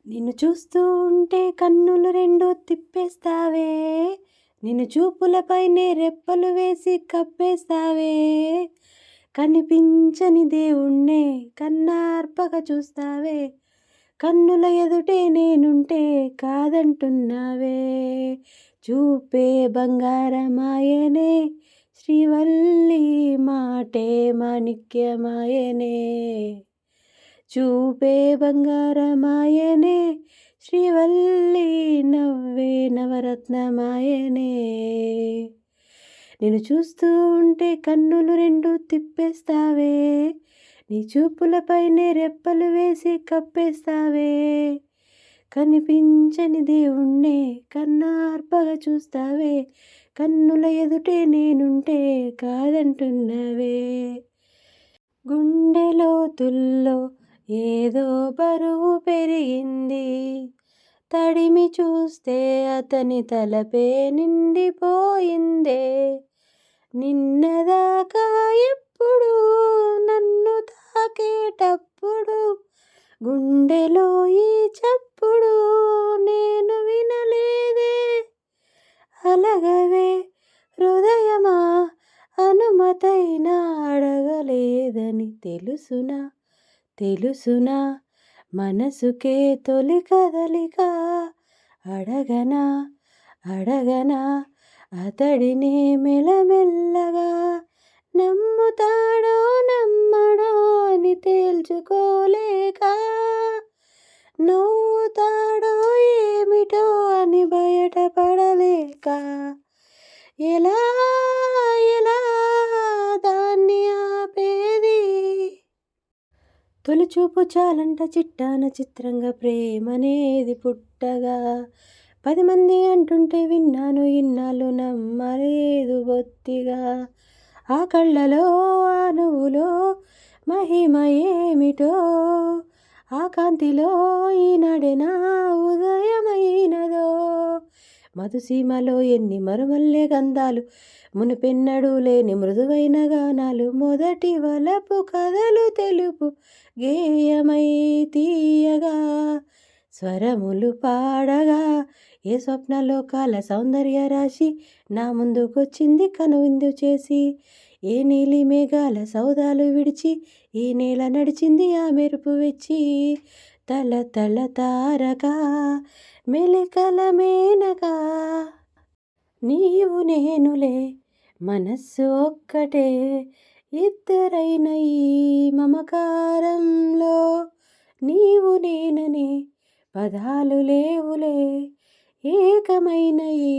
నిన్ను చూస్తూ ఉంటే కన్నులు రెండు తిప్పేస్తావే, నిన్ను చూపులపైనే రెప్పలు వేసి కప్పేస్తావే, కనిపించని దేవుణ్ణే కన్నార్పక చూస్తావే, కన్నుల ఎదుటే నేనుంటే కాదంటున్నావే, చూపే బంగారమాయనే శ్రీవల్లి మాటే మాణిక్యమాయనే, చూపే బంగారమాయనే శ్రీవల్లి నవ్వే నవరత్నమాయనే. నిన్ను చూస్తూ ఉంటే కన్నులు రెండు తిప్పేస్తావే, నీ చూపులపైనే రెప్పలు వేసి కప్పేస్తావే, కనిపించని దేవుణ్ణే కన్నార్పగా చూస్తావే, కన్నుల ఎదుటే నేనుంటే కాదంటున్నావే. గుండె లోతుల్లో ఏదో బరువు పెరిగింది, తడిమి చూస్తే అతని తలపే నిండిపోయిందే, నిన్నదాకా ఎప్పుడు నన్ను తాకేటప్పుడు గుండెలో ఈ చప్పుడు నేను వినలేదే, అలగవే హృదయమా అనుమతైనా అడగలేదని తెలుసునా, తెలుసునా మనసుకే తొలి కదలిక, అడగనా అడగనా అతడినే మెల్లమెల్లగా, నమ్ముతాడో నమ్మడో అని తేల్చుకోలేక, నవ్వుతాడో ఏమిటో అని బయటపడలేక, ఎలా ఎలా దాన్ని ఆపేది. తొలిచూపు చాలంట చిట్టాన చిత్రంగా ప్రేమనేది పుట్టగా, 10 మంది అంటుంటే విన్నాను ఇన్నాళ్ళు నమ్మలేదు బొత్తిగా, ఆ కళ్ళలో ఆ నువ్వులో మహిమ ఏమిటో, ఆ కాంతిలో ఈనాడే నా ఉదయమైనదో, మధుసీమలో ఎన్ని మరుమల్లె గంధాలు, మునుపెన్నడూ లేని మృదువైన గానాలు, మొదటి వలపు కథలు తెలుపు గేయమై తీయగా, స్వరములు పాడగా, ఏ స్వప్నలోకాల సౌందర్య రాశి నా ముందుకొచ్చింది కనువిందు చేసి, ఏ నీలి మేఘాల సౌదాలు విడిచి ఈ నేల నడిచింది ఆ మెరుపు వెచ్చి, తల తల తారక మెలికల మేనక, నీవు నేనులే మనస్సు ఒక్కటే, ఇద్దరైన ఈ మమకారంలో నీవు నేననే పదాలు లేవులే, ఏకమైన ఈ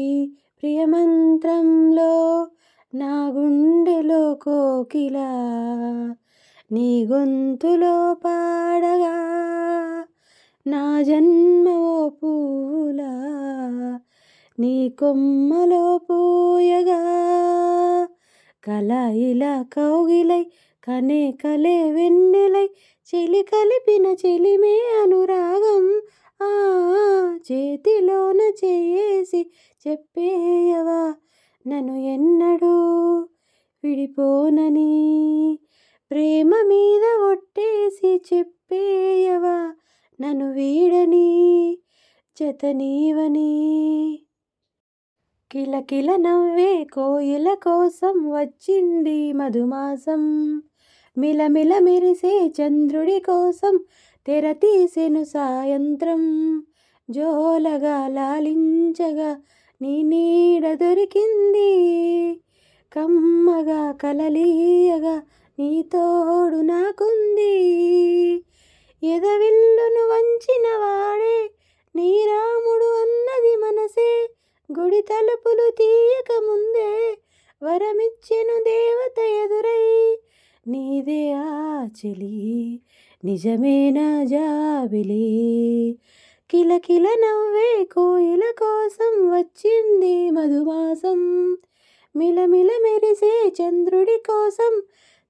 ప్రియమంత్రంలో నా గుండెలో కోకిల నీ గొంతులో పాడగా, నా జన్మ ఓ పూలా నీ కొమ్మలో పూయగా, కల ఇలా కౌగిలై కనే కలే వెన్నెలై చెలి కలిపిన చెలిమే అనురాగం, ఆ చేతిలోన చేయేసి చెప్పేయవా నన్ను ఎన్నడూ విడిపోనని, ప్రేమ మీద ఒట్టేసి చెప్పేయవా నన్ను వీడని జతనీవని. కిలకిల నవ్వే కోయిల కోసం వచ్చింది మధుమాసం, మిలమిల మెరిసే చంద్రుడి కోసం తెర తీసెను సాయంత్రం, జోలగా లాలించగా నీ నీడ దొరికింది, కమ్మగా కలలీయగా నీ తోడు నాకుంది, ఎదవిల్లును వంచిన వాడే నీ రాముడు అన్నది మనసే, గుడి తలుపులు తీయక ముందే వరమిచ్చెను దేవత ఎదురై, నీదే ఆ చెలి నిజమేనా జాబిలి, కిలకిల నవ్వే కోయిల కోసం వచ్చింది మధుమాసం, మిలమిల మెరిసే చంద్రుడి కోసం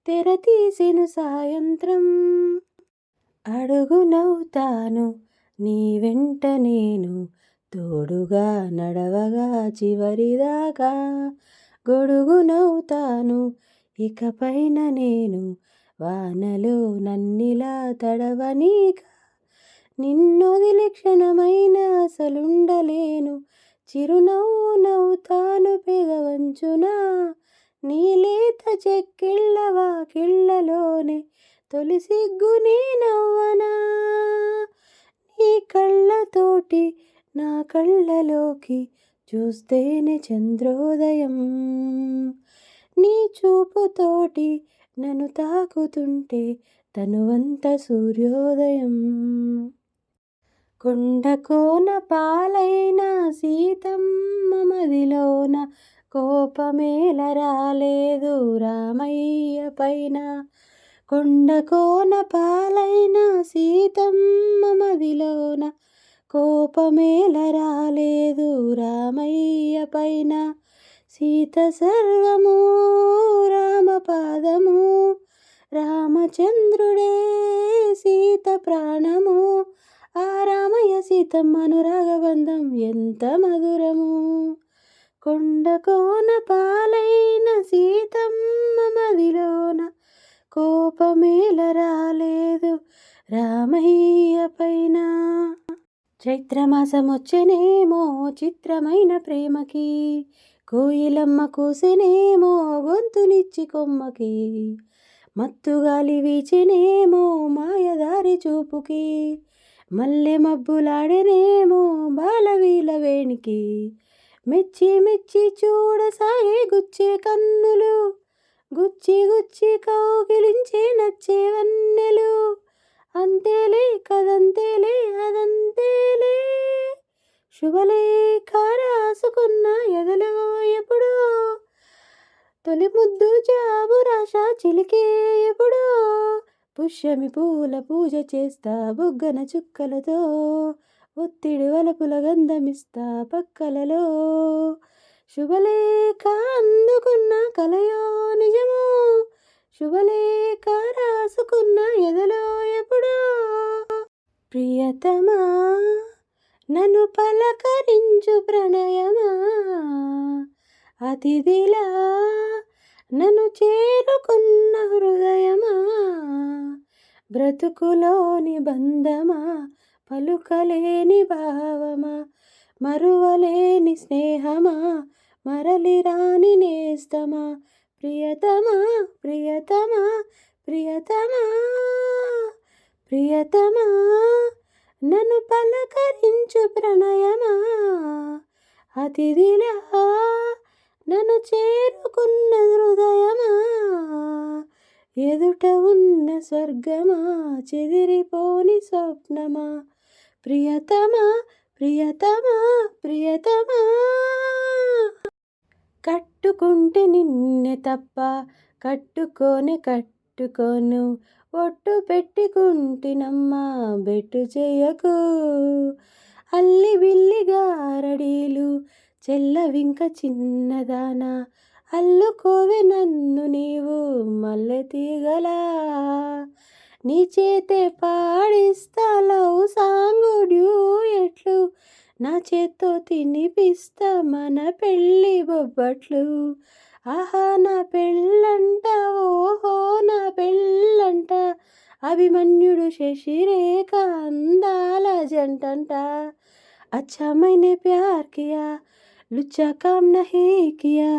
తెర తీసెను సాయంత్రం, అడుగునవుతాను నీ వెంట నేను తోడుగా నడవగా చివరిదాకా, గొడుగునవుతాను ఇకపైన నేను వానలో నన్నిలా తడవనీక, నిన్నొదిలి క్షణమైన అసలుండలేను. చిరునవ్వు నవ్వుతాను పెదవంచున, నీలేత చెక్కిళ్ళ వాకిళ్ళలోనే తొలి సిగ్గు నీ నవ్వనా. నీ కళ్ళతోటి నా కళ్ళలోకి చూస్తేనే చంద్రోదయం, నీ చూపుతోటి నన్ను తాకుతుంటే తనువంత సూర్యోదయం. కొండ కోన పాలైన సీతమ్మ మదిలోన కోపమేల రాలేదు రామయ్య పైన. కొండ కోన పాలైన సీతమ్మ మదిలోన కోపమేల రాలేదు రామయ్య పైన. సీత సర్వము రామపాదము, రామచంద్రుడే సీత ప్రాణము. ఆ రామయ్య సీతమ్మ అనురాగబంధం ఎంత మధురము. కొండ కోన పాలైన సీతమ్మ మదిలోన కోపమేల రాలేదు రామయ్య పైన. చైత్రమాసమొచ్చెనేమో చిత్రమైన ప్రేమకి, కోయిలమ్మ కూసెనేమో గొంతునిచ్చి కొమ్మకి. మత్తుగాలి వీచెనేమో మాయదారి చూపుకి, మల్లె మబ్బులాడెనేమో బాలవీల వేణికి. మెచ్చి మెచ్చి చూడసాగే గుచ్చే కన్నులు, గుచ్చి గుచ్చి కౌగిలించే నచ్చే వన్నెలు. అంతేలే కదంతేలే అదంతేలే, శుభలేఖ రాసుకున్న ఎదలో ఎప్పుడో, తొలి ముద్దు జాబు రాశ చిలికే ఎప్పుడో. పుష్యమి పూల పూజ చేస్తా బుగ్గన చుక్కలతో, ఒత్తిడి వలపుల గంధమిస్తా పక్కలలో. శుభలేఖ అందుకున్న కలయో నిజమో, శుభలేఖ రాసుకున్న ఎదలో ఎప్పుడో. ప్రియతమా నన్ను పలకరించు ప్రణయమా, అతిథిలా నన్ను చేరుకున్న హృదయమా. బ్రతుకులోని బంధమా, పలుకలేని భావమా, మరువలేని స్నేహమా, మరలి రాని నేస్తమా. ప్రియతమా ప్రియతమా ప్రియతమా ప్రియతమా నన్ను పలకరించు ప్రణయమా, అతిథిలా నన్ను చేరుకున్న హృదయమా. ఎదుట ఉన్న స్వర్గమా, చెదిరిపోని స్వప్నమా. ప్రియతమా ప్రియతమా ప్రియతమా. కట్టుకుంటే నిన్నే తప్ప కట్టుకోను, ఒట్టు పెట్టుకుంటినమ్మా బెట్టు చేయకు. అల్లి బిల్లి గారడీలు చెల్లవింక చిన్నదానా, అల్లుకోవే నన్ను నీవు మల్లె తీగలా. నీ చేతే పాడిస్తా లవ్ సాంగు డ్యూయెట్లు, నా చేత్తో తినిపిస్తా మన పెళ్ళి బొబ్బట్లు. ఆహా నా పెళ్ళంట ఓహో నా పెళ్ళంట, అభిమన్యుడు శశిరేఖ అందాల జంటంట. అచ్చా మైనే ప్యార్ కియా లుచ్చా కామ్ నహీ కియా,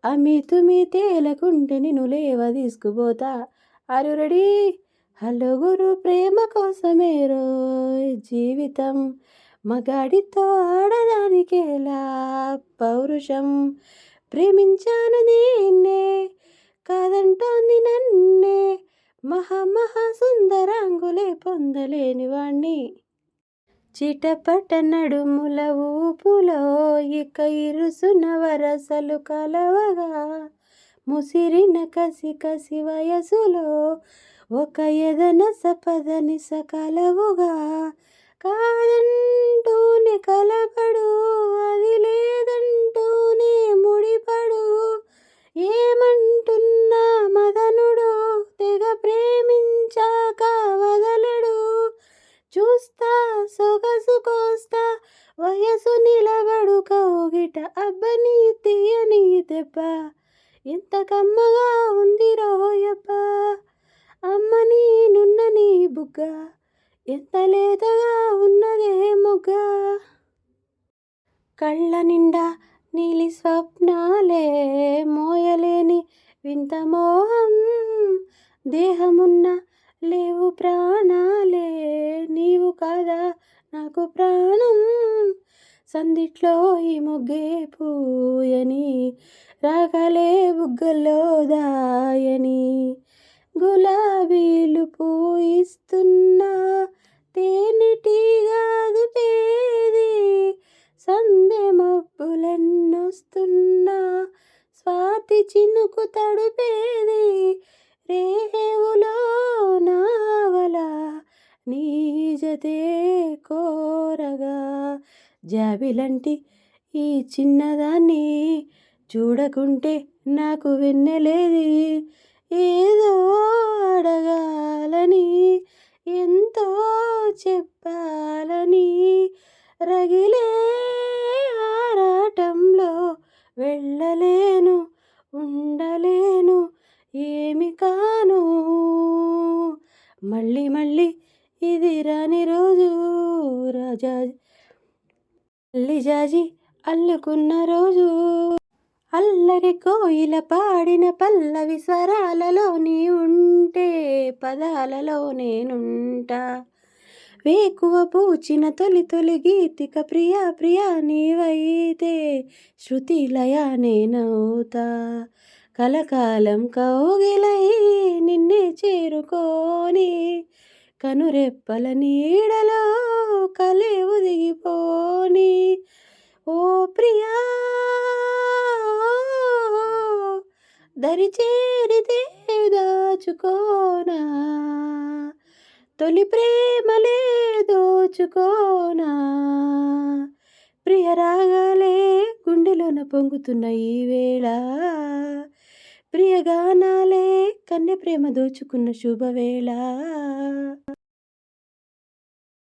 అమి తుమి తేలకుంటే నిన్ను లేవ తీసుకుపోతా. Are you ready? హలో గురు ప్రేమ కోసమే రోయ్ జీవితం, మగాడితో ఆడదానికేలా పౌరుషం. ప్రేమించాను దీన్నే కాదంటోంది నన్నే, మహా సుందరాంగులే పొందలేని వాణ్ణి. చిటపట నడుముల ఊపులో ఇక ఇరుసున వరసలు కలవగా, ముసిరిన కసి కసి వయసులో ఒక ఎదనస పదనిస కలవుగా. కాదంటూనే కలపడు, అది లేదంటూనే ముడిపడు. ఏమంటున్నా మదనుడు తెగ ప్రేమించాక వదలడు. చూస్తా సొగసు కోస్తా వయసు నిలబడు కౌగిట, అబ్బని తీయని దెబ్బ ఎంత కమ్మగా ఉంది రోయబ్బ. అమ్మని నున్నని బుగ్గ ఎంత లేతగా ఉన్నదే మొగ్గ, కళ్ళ నిండా నీలి స్వప్నాలే, మోయలేని వింత మోహం, దేహమున్న లేవు ప్రాణాలే, నీవు కాదా నాకు ప్రాణం, సందిట్లో ఈ మొగ్గే పూయని, రాగాలే బుగ్గల్లో దాయని, గులాబీలు పూయిస్తున్నా తేనెటీగాదు పేది, సందె మబ్బులెన్నొస్తున్నా స్వాతి చినుకు తడుపేది, రేవులో నావల నీ జతే కోరగా, జాబిలంటి ఈ చిన్నదాన్ని చూడకుంటే నాకు వెన్నెలేది, ఏదో అడగాలని ఎంతో చెప్పాలని, రగిలే ఆరాటంలో వెళ్ళలేను ఉండలేను ఏమి కాను, మళ్ళీ మళ్ళీ ఇది రాని రోజు, రాజా అల్లి జాజి అల్లుకున్న రోజు, అల్లరి కోయిల పాడిన పల్లవి స్వరాలలో నీ ఉంటే పదాలలో నేనుంటా, వేకువ పూచిన తొలి తొలి గీతిక ప్రియా ప్రియా నీవైతే శృతి లయ నేనవుతా, కలకాలం కౌగిలై నిన్నే చేరుకోని, కనురెప్పల నీడలో కలే ఒదిగిపోని, ఓ ప్రియా దరి చేరితే దాచుకోనా, తొలి ప్రేమలే దోచుకోనా, ప్రియ రాగాలే గుండెలోన పొంగుతున్న ఈ వేళ, ప్రియ గానాలే కన్నె ప్రేమ దోచుకున్న శుభవేళ.